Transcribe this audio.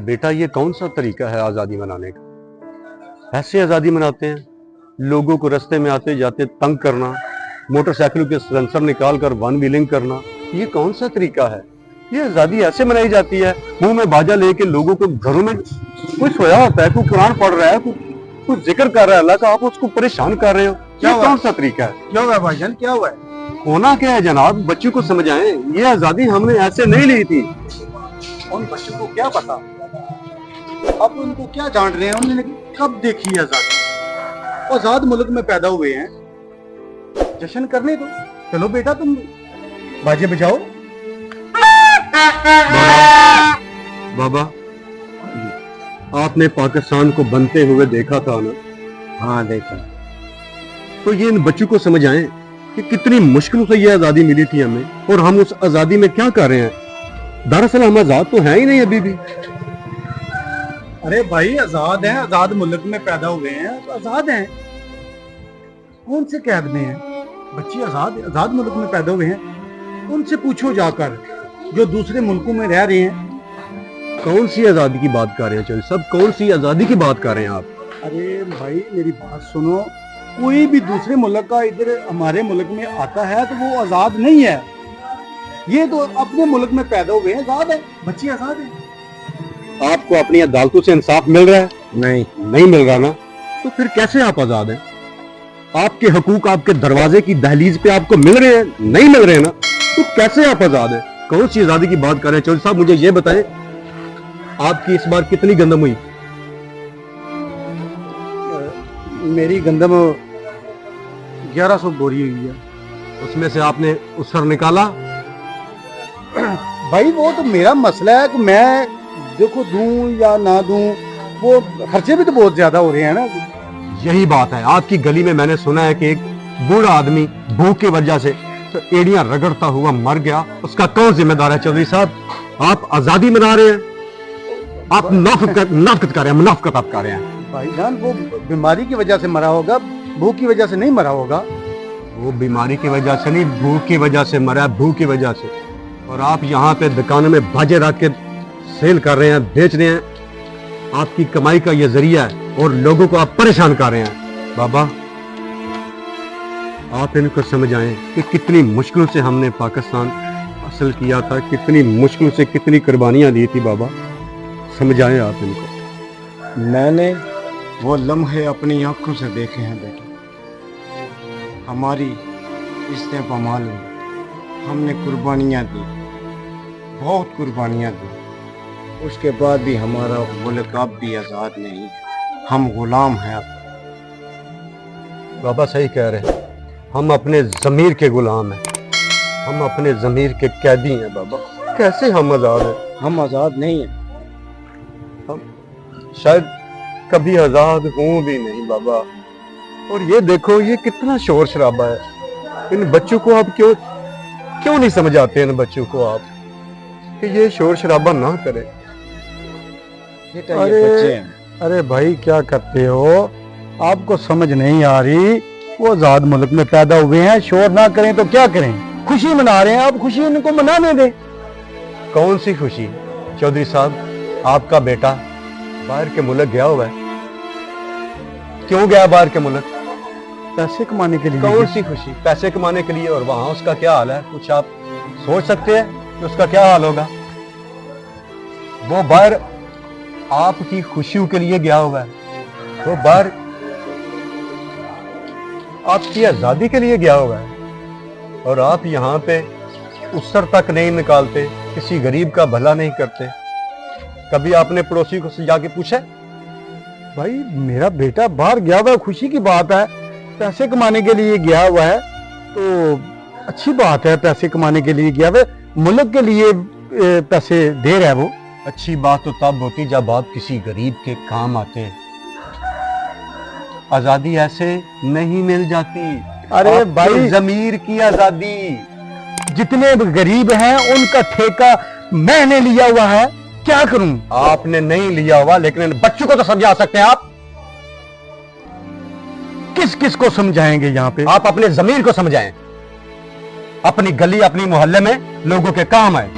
बेटा ये कौन सा तरीका है आजादी मनाने का? ऐसे आजादी मनाते हैं, लोगों को रास्ते में आते जाते तंग करना, मोटरसाइकिलों के सेंसर निकाल कर वन व्हीलिंग करना, ये कौन सा तरीका है? ये आजादी ऐसे मनाई जाती है? मुंह में बाजा लेके लोगों को घरों में, कोई सोया होता है, कोई कुरान पढ़ रहा है, कोई जिक्र कर रहा है अल्लाह का, आप उसको परेशान कर रहे हो। क्या कौन सा तरीका है? क्या हुआ भाईजान, क्या हुआ है? होना क्या है जनाब, बच्चों को समझाएं, ये आजादी हमने ऐसे नहीं ली थी। उन बच्चों को क्या पता, अब उनको क्या जान रहे हैं, उन्होंने कब देखी आजादी? आजाद मुल्क में पैदा हुए हैं, जश्न करने दो। चलो बेटा तुम बाजे बजाओ। बाबा आपने पाकिस्तान को बनते हुए देखा था ना? हाँ देखा। तो ये इन बच्चों को समझाएं कि कितनी मुश्किल से ये आजादी मिली थी हमें, और हम उस आजादी में क्या कर रहे हैं। दरअसल हम आजाद तो हैं ही नहीं अभी भी। अरे भाई आजाद हैं, आजाद मुल्क में पैदा हुए हैं तो आजाद हैं, कौन से कैद में हैं? बच्चे आजाद मुल्क में पैदा हुए हैं, उनसे पूछो जाकर जो दूसरे मुल्कों में रह रहे हैं। कौन सी आजादी की बात कर रहे हैं? चल सब कौन सी आजादी की बात कर रहे हैं आप? अरे भाई मेरी बात सुनो, कोई भी दूसरे मुल्क का इधर हमारे मुल्क में आता है तो वो आजाद नहीं है। ये तो अपने मुल्क में पैदा हुए हैं, आजाद है, बच्चे आजाद हैं। आपको अपनी अदालतों से इंसाफ मिल रहा है? नहीं मिल रहा ना, तो फिर कैसे आप आजाद हैं? आपके हकूक आपके दरवाजे की दहलीज पे आपको मिल रहे हैं? नहीं मिल रहे ना, तो कैसे आप आजाद हैं? कौन सी आजादी की बात कर रहे हैं? चौधरी साहब मुझे ये बताएं, आपकी इस बार कितनी गंदम हुई? मेरी गंदम 1100 बोरी हुई है। उसमें से आपने उसर निकाला? भाई वो तो मेरा मसला है कि मैं देखो दूं या ना दूं, वो खर्चे भी तो बहुत ज्यादा हो रहे हैं ना। यही बात है, आपकी गली में मैंने सुना है कि एक बूढ़ा आदमी भूख की वजह से तो एड़ियां रगड़ता हुआ मर गया, उसका कौन जिम्मेदार है? चौधरी साहब आप आजादी मना रहे हैं, आप मुनाफिकत कर रहे हैं, मुनाफिकत आप कर रहे हैं। भाईजान वो बीमारी की वजह से मरा होगा, भूख की वजह से नहीं मरा होगा। वो बीमारी की वजह से नहीं, भूख की वजह से मरा, भूख की वजह से। और आप यहाँ पे दुकानों में बाजे रख के सेल कर रहे हैं, बेच रहे हैं, आपकी कमाई का ये जरिया है, और लोगों को आप परेशान कर रहे हैं। बाबा आप इनको समझाएं कि कितनी मुश्किल से हमने पाकिस्तान हासिल किया था, कितनी मुश्किल से कितनी कुर्बानियां दी थी। बाबा समझाएं आप इनको। मैंने वो लम्हे अपनी आंखों से देखे हैं बेटा, हमारी रिश्ते पमाल में हमने कुर्बानियाँ दी, बहुत कुर्बानियाँ दी, उसके बाद भी हमारा मुल्क अब भी आज़ाद नहीं है, हम गुलाम हैं। बाबा सही कह रहे हैं, हम अपने ज़मीर के गुलाम हैं, हम अपने ज़मीर के कैदी हैं। बाबा कैसे हम आज़ाद हैं? हम आज़ाद नहीं हैं, हम शायद कभी आज़ाद हों भी नहीं बाबा। और ये देखो ये कितना शोर शराबा है, इन बच्चों को आप क्यों नहीं समझाते इन बच्चों को आप कि ये शोर शराबा ना करें? बेटा ये बच्चे हैं। अरे भाई क्या करते हो, आपको समझ नहीं आ रही? वो आजाद मुल्क में पैदा हुए हैं, शोर ना करें तो क्या करें? खुशी मना रहे हैं, आप खुशी उनको मनाने दें। कौन सी खुशी? चौधरी साहब आपका बेटा बाहर के मुल्क गया हुआ है, क्यों गया बाहर के मुल्क? पैसे कमाने के लिए। कौन सी खुशी? पैसे कमाने के लिए। और वहां उसका क्या हाल है, कुछ आप सोच सकते हैं कि उसका क्या हाल होगा? वो बाहर आपकी खुशियों के लिए गया हुआ है, वो बाहर आपकी आजादी के लिए गया हुआ है, और आप यहाँ पे उसर तक नहीं निकालते, किसी गरीब का भला नहीं करते। कभी आपने पड़ोसी को जाके पूछा? भाई मेरा बेटा बाहर गया हुआ है, खुशी की बात है, पैसे कमाने के लिए गया हुआ है तो अच्छी बात है, पैसे कमाने के लिए गया हुआ है, मुल्क के लिए पैसे दे रहा है वो। अच्छी बात तो तब होती जब आप किसी गरीब के काम आते। आजादी ऐसे नहीं मिल जाती। अरे भाई जमीर की आजादी, जितने गरीब हैं उनका ठेका मैंने लिया हुआ है, क्या करूं? आपने नहीं लिया हुआ, लेकिन इन बच्चों को तो समझा सकते हैं आप। किस किस को समझाएंगे यहाँ पे? आप अपने जमीर को समझाएं, अपनी गली अपनी मोहल्ले में लोगों के काम आए।